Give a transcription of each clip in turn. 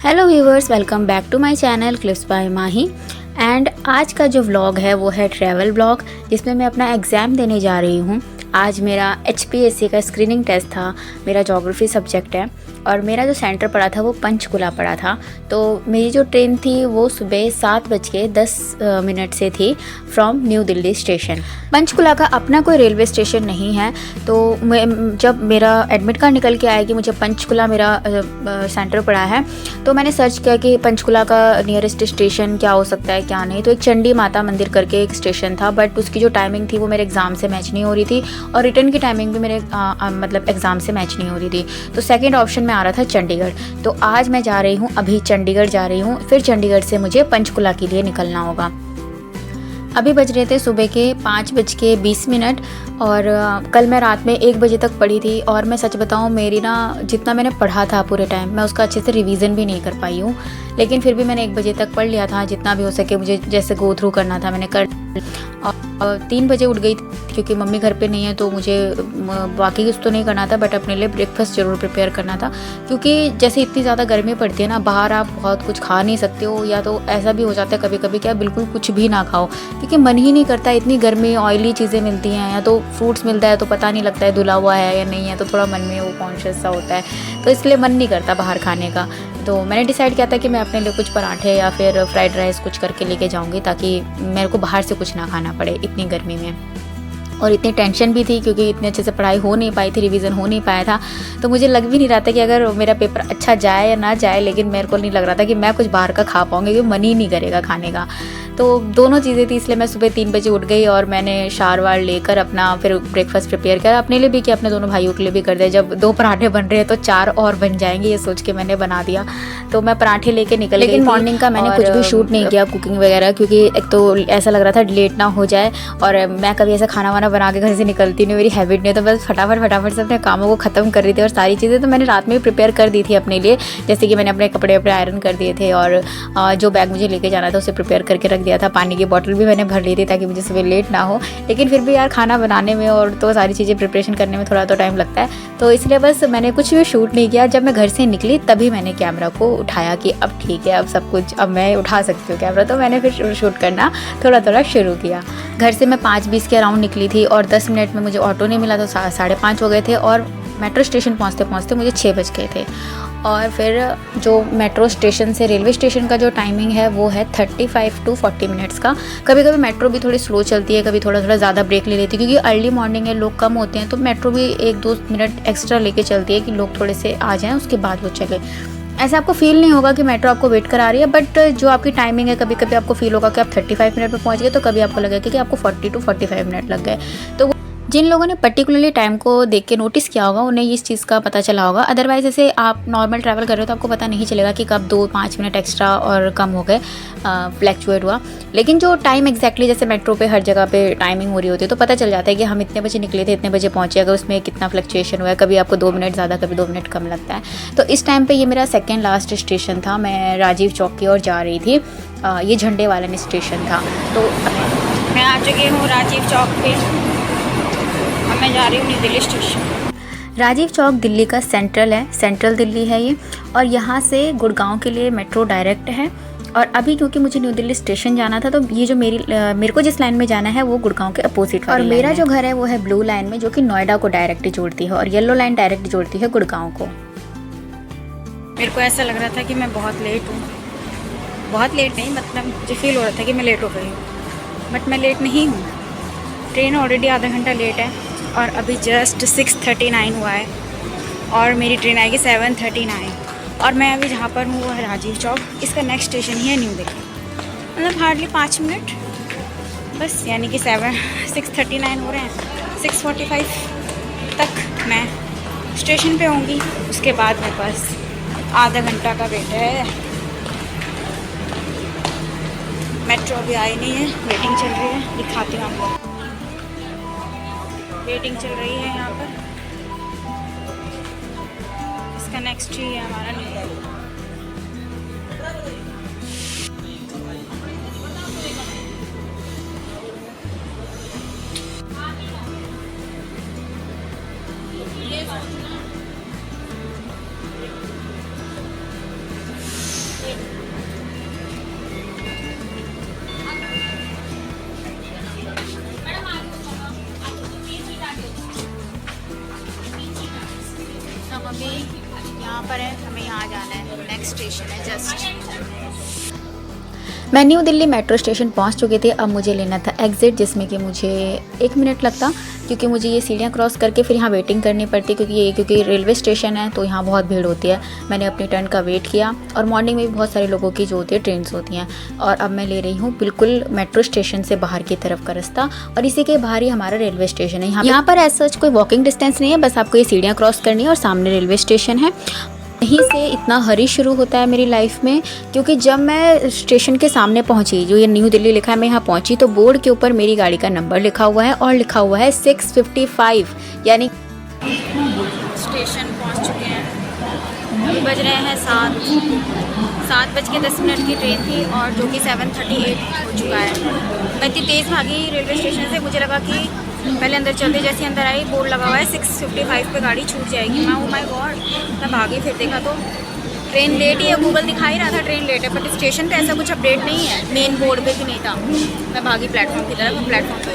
Hello viewers, welcome back to my channel clips by Mahi. And आज का जो vlog है वो है ट्रैवल व्लॉग, जिसमें मैं अपना एग्ज़ाम देने जा रही हूँ। आज मेरा HPSC का स्क्रीनिंग टेस्ट था। मेरा ज्योग्राफी सब्जेक्ट है और मेरा जो सेंटर पड़ा था वो पंचकुला पड़ा था। तो मेरी जो ट्रेन थी वो सुबह 7:10 से थी from new Delhi station. Panchkula का अपना कोई रेलवे स्टेशन नहीं है। तो जब मेरा एडमिट कार्ड निकल के आया कि मुझे पंचकुला मेरा सेंटर पड़ा है, तो मैंने सर्च किया कि पंचकुला का नियरेस्ट स्टेशन क्या हो सकता है क्या नहीं। तो एक चंडी माता मंदिर करके एक स्टेशन था, बट उसकी जो टाइमिंग थी वो मेरे एग्ज़ाम से मैच नहीं हो रही थी और रिटर्न की टाइमिंग भी मेरे मतलब एग्ज़ाम से मैच नहीं हो रही थी। तो सेकंड ऑप्शन में आ रहा था चंडीगढ़। तो आज मैं जा रही हूँ, अभी चंडीगढ़ जा रही हूँ, फिर चंडीगढ़ से मुझे पंचकुला के लिए निकलना होगा। अभी बज रहे थे सुबह के 5:20 और कल मैं रात में 1 बजे तक पढ़ी थी। और मैं सच बताऊं, मेरी ना जितना मैंने पढ़ा था पूरे टाइम, मैं उसका अच्छे से रिवीजन भी नहीं कर पाई हूँ। लेकिन फिर भी मैंने 1 बजे तक पढ़ लिया था, जितना भी हो सके मुझे जैसे गो थ्रू करना था मैंने कर। और 3 बजे उठ गई क्योंकि मम्मी घर पे नहीं है, तो मुझे बाकी कुछ तो नहीं करना था, बट अपने लिए ब्रेकफास्ट ज़रूर प्रिपेयर करना था। क्योंकि जैसे इतनी ज़्यादा गर्मी पड़ती है ना, बाहर आप बहुत कुछ खा नहीं सकते हो, या तो ऐसा भी हो जाता है कभी कभी कि आप बिल्कुल कुछ भी ना खाओ, क्योंकि मन ही नहीं करता। इतनी गर्मी, ऑयली चीज़ें मिलती हैं, या तो फ्रूट्स मिलता है तो पता नहीं लगता है धुला हुआ है या नहीं है, तो थोड़ा मन में वो कॉन्शियस सा होता है, तो इसलिए मन नहीं करता बाहर खाने का। तो मैंने डिसाइड किया था कि मैं अपने लिए कुछ पराठे या फिर फ्राइड राइस कुछ करके लेके जाऊंगी, ताकि मेरे को बाहर से कुछ ना खाना पड़े इतनी गर्मी में। और इतनी टेंशन भी थी क्योंकि इतने अच्छे से पढ़ाई हो नहीं पाई थी, रिवीजन हो नहीं पाया था। तो मुझे लग भी नहीं रहा था कि अगर मेरा पेपर अच्छा जाए या ना जाए, लेकिन मेरे को नहीं लग रहा था कि मैं कुछ बाहर का खा पाऊँगी, क्योंकि मन ही नहीं करेगा खाने का। तो दोनों चीज़ें थी, इसलिए मैं सुबह 3 बजे उठ गई और मैंने शावर वार लेकर अपना फिर ब्रेकफास्ट प्रिपेयर किया, अपने लिए भी किया, अपने दोनों भाइयों के लिए भी कर दिया। जब 2 पराठे बन रहे हैं तो 4 और बन जाएंगे, ये सोच के मैंने बना दिया। तो मैं पराठे लेके निकल गई। लेकिन मॉर्निंग का मैंने कुछ भी शूट नहीं किया, कुकिंग वगैरह, क्योंकि एक तो ऐसा लग रहा था लेट ना हो जाए, और मैं कभी ऐसा खाना वाना बना के घर से निकलती नहीं, मेरी हैबिट नहीं, तो बस फटाफट से अपने कामों को ख़त्म कर रही थी। और सारी चीज़ें तो मैंने रात में ही प्रिपेयर कर दी थी अपने लिए, जैसे कि मैंने अपने कपड़े आयरन कर दिए थे, और जो बैग मुझे लेके जाना था उसे प्रिपेयर करके रख दिया था। पानी की बॉटल भी मैंने भर ली थी ताकि मुझे सुबह लेट ना हो। लेकिन फिर भी यार, खाना बनाने में और तो सारी चीज़ें प्रिपरेशन करने में थोड़ा तो टाइम लगता है, तो इसलिए बस मैंने कुछ भी शूट नहीं किया। जब मैं घर से निकली तभी मैंने कैमरा को उठाया कि अब ठीक है, अब सब कुछ, अब मैं उठा सकती हूँ कैमरा। तो मैंने फिर शूट करना थोड़ा शुरू किया। घर से मैं 5:20 के अराउंड निकली थी और 10 मिनट में मुझे ऑटो नहीं मिला, तो 5:30 हो गए थे, और मेट्रो स्टेशन पहुँचते मुझे 6 बज गए थे। और फिर जो मेट्रो स्टेशन से रेलवे स्टेशन का जो टाइमिंग है वो है 35 to 40 मिनट्स का। कभी कभी मेट्रो भी थोड़ी स्लो चलती है, कभी थोड़ा ज़्यादा ब्रेक ले लेती है, क्योंकि अर्ली मॉर्निंग है, लोग कम होते हैं, तो मेट्रो भी 1-2 मिनट एक्स्ट्रा लेके चलती है कि लोग थोड़े से आ जाएँ, उसके बाद वो चले। ऐसा आपको फील नहीं होगा कि मेट्रो आपको वेट करा रही है, बट जो आपकी टाइमिंग है, कभी कभी आपको फील होगा कि आप 35 मिनट में पहुँच गए, तो कभी आपको लगेगा कि आपको 40 to 45 मिनट लग गए। तो जिन लोगों ने पर्टिकुलरली टाइम को देख के नोटिस किया होगा उन्हें इस चीज़ का पता चला होगा। अदरवाइज़ ऐसे आप नॉर्मल ट्रैवल कर रहे हो तो आपको पता नहीं चलेगा कि कब 2-5 मिनट एक्स्ट्रा और कम हो गए, फ्लैक्चुएट हुआ। लेकिन जो टाइम एग्जैक्टली, जैसे मेट्रो पे हर जगह पे टाइमिंग हो रही होती है, तो पता चल जाता है कि हम इतने बजे निकले थे, इतने बजे पहुँचे, अगर उसमें कितना फ्लक्चुएशन हुआ है। कभी आपको 2 मिनट ज़्यादा, कभी 2 मिनट कम लगता है। तो इस टाइम पर ये मेरा सेकेंड लास्ट स्टेशन था। मैं राजीव चौक की ओर जा रही थी। ये झंडे वाला स्टेशन था। तो मैं आ चुकी हूँ राजीव चौक पे। मैं जा रही हूँ न्यू दिल्ली स्टेशन। राजीव चौक दिल्ली का सेंट्रल है, सेंट्रल दिल्ली है ये, और यहाँ से गुड़गांव के लिए मेट्रो डायरेक्ट है। और अभी क्योंकि मुझे न्यू दिल्ली स्टेशन जाना था, तो ये जो मेरे को जिस लाइन में जाना है वो गुड़गांव के अपोजिट, और मेरा जो घर है वो है ब्लू लाइन में, जो कि नोएडा को डायरेक्ट जोड़ती है, और येलो लाइन डायरेक्ट जोड़ती है गुड़गांव को। मेरे को ऐसा लग रहा था कि मैं बहुत लेट हूँ, बहुत लेट नहीं, मतलब मुझे फील हो रहा था कि मैं लेट हो गई हूँ, बट मैं लेट नहीं हूँ। ट्रेन ऑलरेडी आधा घंटा लेट है, और अभी जस्ट 6:39 हुआ है, और मेरी ट्रेन आएगी 7:39। और मैं अभी जहाँ पर हूँ वो है राजीव चौक। इसका नेक्स्ट स्टेशन ही है न्यू दिल्ली, मतलब हार्डली 5 मिनट बस, यानी कि 6:39 हो रहे हैं। 6:45 तक मैं स्टेशन पे होंगी, उसके बाद मेरे पास आधा घंटा का वेट है। मेट्रो अभी आई नहीं है, वेटिंग चल रही है, दिखाती हूँ आपको। वेटिंग चल रही है यहाँ पर। इसका नेक्स्ट ही है हमारा न्यू दिल्ली। स्टेशन है जस्ट। मैं न्यू दिल्ली मेट्रो स्टेशन पहुंच चुके थे। अब मुझे लेना था एग्ज़िट, जिसमें कि मुझे 1 मिनट लगता, क्योंकि मुझे ये सीढ़ियाँ क्रॉस करके फिर यहाँ वेटिंग करनी पड़ती, क्योंकि रेलवे स्टेशन है तो यहाँ बहुत भीड़ होती है। मैंने अपनी टर्न का वेट किया और मॉर्निंग में भी बहुत सारे लोगों की जो होती है ट्रेन्स होती हैं। और अब मैं ले रही हूँ बिल्कुल मेट्रो स्टेशन से बाहर की तरफ का रास्ता, और इसी के बाहर ही हमारा रेलवे स्टेशन है। यहाँ पर एज सच कोई वॉकिंग डिस्टेंस नहीं है, बस आपको ये सीढ़ियाँ क्रॉस करनी है और सामने रेलवे स्टेशन है। यहीं से इतना हरी शुरू होता है मेरी लाइफ में, क्योंकि जब मैं स्टेशन के सामने पहुंची, जो ये न्यू दिल्ली लिखा है, मैं यहाँ पहुंची तो बोर्ड के ऊपर मेरी गाड़ी का नंबर लिखा हुआ है और लिखा हुआ है 655, यानी स्टेशन पहुंच चुके हैं। अभी बज रहे हैं 7:10 की ट्रेन थी और जो कि 7:38 हो चुका है। मैं इतनी तेज़ भागी रेलवे स्टेशन से, मुझे लगा कि पहले अंदर चलते, जैसे अंदर आई बोर्ड लगा हुआ है 6:55 पे गाड़ी छूट जाएगी। मैं ओ माय गॉड, मैं भागी, फिर देखा तो ट्रेन लेट ही है। गूगल दिखा ही रहा था ट्रेन लेट है, बट स्टेशन पे ऐसा कुछ अपडेट नहीं है, मेन बोर्ड पे भी नहीं था। मैं भागी प्लेटफॉर्म की तरफ, प्लेटफॉर्म पे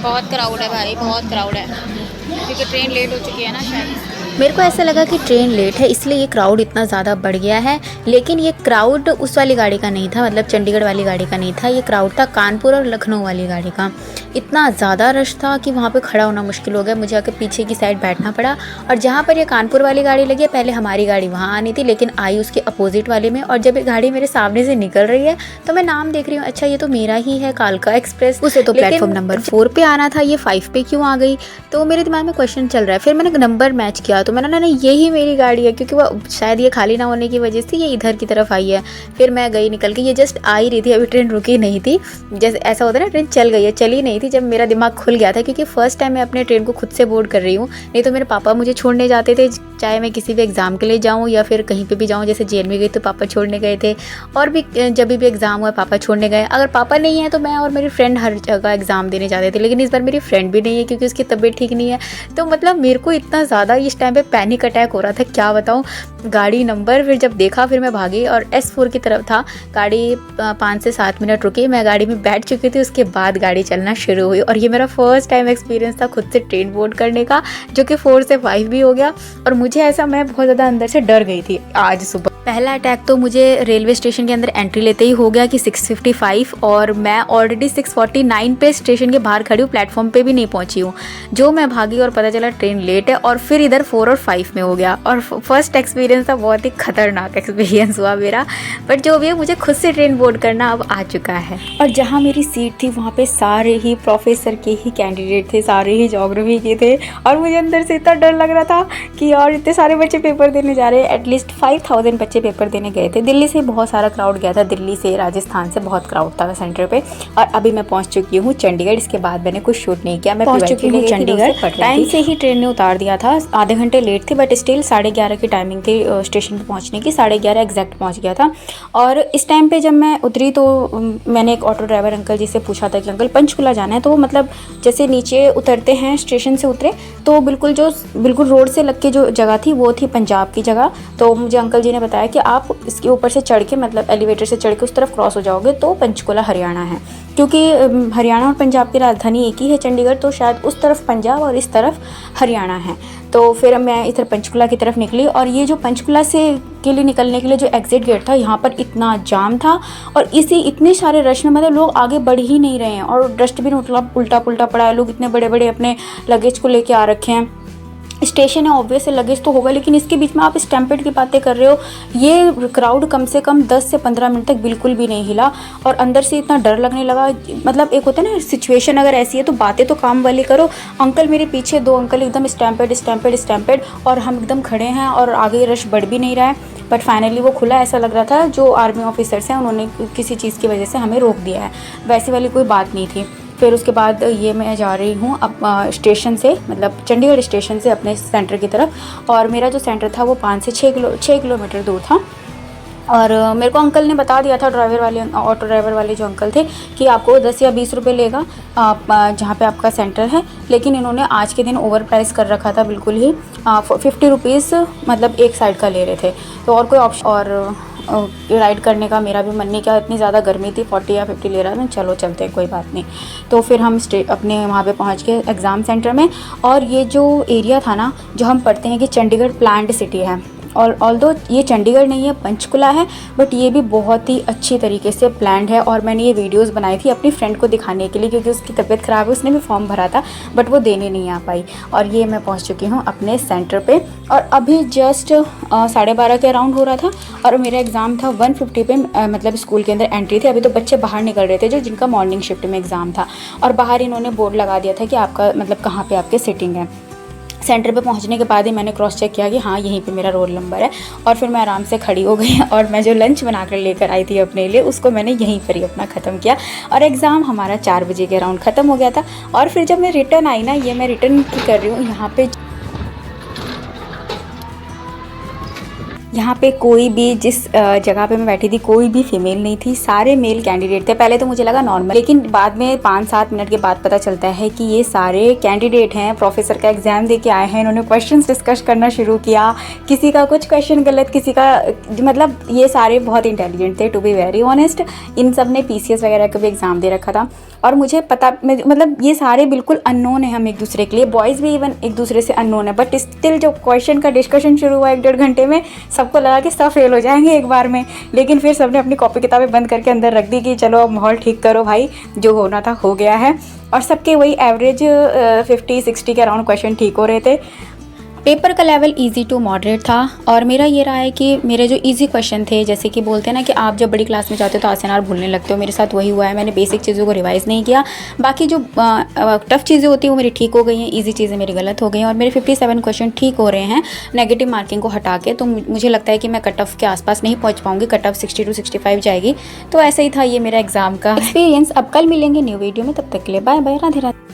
बहुत क्राउड है भाई, बहुत क्राउड है, क्योंकि ट्रेन लेट हो चुकी है ना शायद। मेरे को ऐसा लगा कि ट्रेन लेट है इसलिए ये क्राउड इतना ज़्यादा बढ़ गया है, लेकिन ये क्राउड उस वाली गाड़ी का नहीं था, मतलब चंडीगढ़ वाली गाड़ी का नहीं था। ये क्राउड था कानपुर और लखनऊ वाली गाड़ी का। इतना ज़्यादा रश था कि वहाँ पे खड़ा होना मुश्किल हो गया, मुझे आके पीछे की साइड बैठना पड़ा। और जहाँ पर ये कानपुर वाली गाड़ी लगी है, पहले हमारी गाड़ी वहाँ आनी थी, लेकिन आई उसके अपोजिट वाले में। और जब ये गाड़ी मेरे सामने से निकल रही है तो मैं नाम देख रही हूँ, अच्छा ये तो मेरा ही है, कालका एक्सप्रेस। उसे तो प्लेटफॉर्म नंबर 4 पे आना था, ये 5 पे क्यों आ गई? तो मेरे दिमाग में क्वेश्चन चल रहा है। फिर मैंने नंबर मैच किया तो मैंने ना यही मेरी गाड़ी है, क्योंकि वो शायद ये खाली ना होने की वजह से ये इधर की तरफ आई है। फिर मैं गई निकल के, ये जस्ट आ ही रही थी, अभी ट्रेन रुकी नहीं थी। जैसे ऐसा होता है ना, ट्रेन चल गई है, चली नहीं थी। जब मेरा दिमाग खुल गया था, क्योंकि फर्स्ट टाइम मैं अपने ट्रेन को खुद से बोर्ड कर रही हूँ, नहीं तो मेरे पापा मुझे छोड़ने जाते थे, चाहे मैं किसी भी एग्ज़ाम के लिए जाऊँ या फिर कहीं पे भी जाऊँ। जैसे जेल में गई तो पापा छोड़ने गए थे, और भी जब भी एग्ज़ाम हुआ पापा छोड़ने गए। अगर पापा नहीं है तो मैं और मेरी फ्रेंड हर जगह एग्ज़ाम देने जाते थे, लेकिन इस बार मेरी फ्रेंड भी नहीं है क्योंकि उसकी तबीयत ठीक नहीं है। तो मतलब मेरे को इतना ज़्यादा इस टाइम पे पैनिक अटैक हो रहा था, क्या बताऊँ। गाड़ी नंबर फिर जब देखा, फिर मैं भागी और S4 की तरफ था। गाड़ी 5 से 7 मिनट रुकी, मैं गाड़ी में बैठ चुकी थी, उसके बाद गाड़ी चलना शुरू हुई। और ये मेरा फर्स्ट टाइम एक्सपीरियंस था खुद से ट्रेन बोर्ड करने का, जो कि 4 से 5 भी हो गया। और मुझे ऐसा, मैं बहुत ज़्यादा अंदर से डर गई थी आज सुबह। पहला अटैक तो मुझे रेलवे स्टेशन के अंदर एंट्री लेते ही हो गया कि 6:55, और मैं ऑलरेडी 6:49 पे स्टेशन के बाहर खड़ी हूँ, प्लेटफॉर्म पे भी नहीं पहुँची हूँ। जो मैं भागी और पता चला ट्रेन लेट है, और फिर इधर 4 और 5 में हो गया। और फर्स्ट एक्सपीरियंस था, बहुत ही खतरनाक एक्सपीरियंस हुआ मेरा। बट जो भी है, मुझे खुद से ट्रेन बोर्ड करना अब आ चुका है। और जहाँ मेरी सीट थी वहाँ पे सारे ही प्रोफेसर के ही कैंडिडेट थे, सारे ही ज्योग्राफी के थे। और मुझे अंदर से इतना डर लग रहा था कि और इतने सारे बच्चे पेपर देने जा रहे हैं। एटलीस्ट 5000 बच्चे पेपर देने गए थे। दिल्ली से बहुत सारा क्राउड गया था, दिल्ली से, राजस्थान से बहुत क्राउड था सेंटर पे। और अभी मैं पहुंच चुकी हूँ चंडीगढ़। इसके बाद मैंने कुछ शूट नहीं किया, मैं पहुंच चुकी हूँ चंडीगढ़। टाइम से ही ट्रेन ने उतार दिया था, आधे घंटे लेट थी, बट स्टिल 11:30 की टाइमिंग थी स्टेशन पे पहुंचने की। 11:30 एग्जैक्ट पहुंच गया था। और इस टाइम पे जब मैं उतरी तो मैंने एक ऑटो ड्राइवर अंकल जी से पूछा था कि अंकल पंचकुला जाना है। तो मतलब जैसे नीचे उतरते हैं, स्टेशन से उतरे तो बिल्कुल रोड से लग के जो जगह थी वो थी पंजाब की जगह। तो मुझे अंकल जी ने बताया कि आप इसके ऊपर से चढ़ के, मतलब एलिवेटर से चढ़ के उस तरफ क्रॉस हो जाओगे तो पंचकुला हरियाणा है। क्योंकि हरियाणा और पंजाब की राजधानी एक ही है चंडीगढ़, तो शायद उस तरफ पंजाब और इस तरफ हरियाणा है। तो फिर मैं इधर पंचकुला की तरफ निकली, और ये जो पंचकुला से के लिए निकलने के लिए जो एग्ज़िट गेट था, यहाँ पर इतना जाम था और इतने सारे रश में मतलब लोग आगे बढ़ ही नहीं रहे हैं। और डस्टबिन उल्टा पुल्टा पड़ा है, लोग इतने बड़े बड़े अपने लगेज को लेके आ रखे हैं। स्टेशन है, ऑब्वियस लगेज तो होगा, लेकिन इसके बीच में आप स्टैम्पेड की बातें कर रहे हो। ये क्राउड कम से कम 10 से 15 मिनट तक बिल्कुल भी नहीं हिला, और अंदर से इतना डर लगने लगा। मतलब एक होता है ना, सिचुएशन अगर ऐसी है तो बातें तो काम वाली करो। अंकल मेरे पीछे, 2 अंकल एकदम स्टैम्पेड, और हम एकदम खड़े हैं और आगे रश बढ़ भी नहीं रहा है। बट फाइनली वो खुला। ऐसा लग रहा था जो आर्मी ऑफिसर्स हैं उन्होंने किसी चीज़ की वजह से हमें रोक दिया है, वैसी वाली कोई बात नहीं थी। फिर उसके बाद ये मैं जा रही हूँ अब स्टेशन से, मतलब चंडीगढ़ स्टेशन से अपने सेंटर की तरफ। और मेरा जो सेंटर था वो 5 से 6 किलोमीटर दूर था। और मेरे को अंकल ने बता दिया था, ऑटो ड्राइवर वाले जो अंकल थे, कि आपको 10 या 20 रुपये लेगा जहाँ पे आपका सेंटर है। लेकिन इन्होंने आज के दिन ओवर प्राइस कर रखा था बिल्कुल ही, 50 रुपीज़ मतलब एक साइड का ले रहे थे। तो और कोई ऑप्शन, और राइड करने का मेरा भी मन नहीं किया, इतनी ज़्यादा गर्मी थी, 40 या 50 ले रहा था, चलो चलते हैं कोई बात नहीं। तो फिर हम अपने वहाँ पे पहुँच गए एग्ज़ाम सेंटर में। और ये जो एरिया था ना, जो हम पढ़ते हैं कि चंडीगढ़ प्लान्ड सिटी है, और ऑल्दो ये चंडीगढ़ नहीं है, पंचकुला है, बट ये भी बहुत ही अच्छी तरीके से प्लान्ड है। और मैंने ये वीडियोस बनाई थी अपनी फ्रेंड को दिखाने के लिए, क्योंकि उसकी तबीयत ख़राब है, उसने भी फॉर्म भरा था बट वो देने नहीं आ पाई। और ये मैं पहुंच चुकी हूँ अपने सेंटर पे, और अभी जस्ट 12:30 के अराउंड हो रहा था, और मेरा एग्ज़ाम था 1:50 पे, मतलब स्कूल के अंदर एंट्री थी। अभी तो बच्चे बाहर निकल रहे थे जिनका मॉर्निंग शिफ्ट में एग्ज़ाम था, और बाहर इन्होंने बोर्ड लगा दिया था कि आपका मतलब कहाँ पर आपके सिटिंग है। सेंटर पे पहुंचने के बाद ही मैंने क्रॉस चेक किया कि हाँ यहीं पे मेरा रोल नंबर है, और फिर मैं आराम से खड़ी हो गई, और मैं जो लंच बना कर लेकर आई थी अपने लिए, उसको मैंने यहीं पर ही अपना ख़त्म किया। और एग्ज़ाम हमारा 4 बजे के अराउंड ख़त्म हो गया था। और फिर जब मैं रिटर्न आई ना, ये मैं रिटर्न की कर रही हूँ, यहाँ पे कोई भी जिस जगह पे मैं बैठी थी कोई भी फीमेल नहीं थी, सारे मेल कैंडिडेट थे। पहले तो मुझे लगा नॉर्मल, लेकिन बाद में 5-7 मिनट के बाद पता चलता है कि ये सारे कैंडिडेट हैं, प्रोफेसर का एग्ज़ाम दे के आए हैं। इन्होंने क्वेश्चंस डिस्कस करना शुरू किया, किसी का कुछ क्वेश्चन गलत, किसी का मतलब ये सारे बहुत इंटेलिजेंट थे, टू बी वेरी ऑनेस्ट। इन सब ने PCS वगैरह का भी एग्ज़ाम दे रखा था, और मुझे पता मतलब ये सारे बिल्कुल अननोन है हम एक दूसरे के लिए, बॉयज़ भी इवन एक दूसरे से अननोन है। बट स्टिल जो क्वेश्चन का डिस्कशन शुरू हुआ 1-1.5 घंटे में, सबको लगा कि सब फेल हो जाएंगे एक बार में। लेकिन फिर सबने अपनी कॉपी किताबें बंद करके अंदर रख दी कि चलो अब माहौल ठीक करो भाई, जो होना था हो गया है। और सबके वही एवरेज 50-60 के अराउंड क्वेश्चन ठीक हो रहे थे। पेपर का लेवल इजी टू मॉडरेट था, और मेरा ये रहा है कि मेरे जो इजी क्वेश्चन थे, जैसे कि बोलते हैं ना कि आप जब बड़ी क्लास में जाते हो तो आसनार भूलने लगते हो, मेरे साथ वही हुआ है। मैंने बेसिक चीज़ों को रिवाइज़ नहीं किया, बाकी जो टफ़ चीज़ें होती हैं वो मेरी ठीक हो गई हैं, ईजी चीज़ें मेरी गलत हो गई हैं, और मेरे 57 क्वेश्चन ठीक हो रहे हैं नेगेटिव मार्किंग को हटा के। तो मुझे लगता है कि मैं कट ऑफ के आसपास नहीं पहुँच पाऊँगी, कट ऑफ 60 to 65 जाएगी। तो ऐसा ही था ये मेरा एग्ज़ाम का एक्सपीरियंस। अब कल मिलेंगे न्यू वीडियो में, तब तक के लिए बाय बाय, राधे राधे।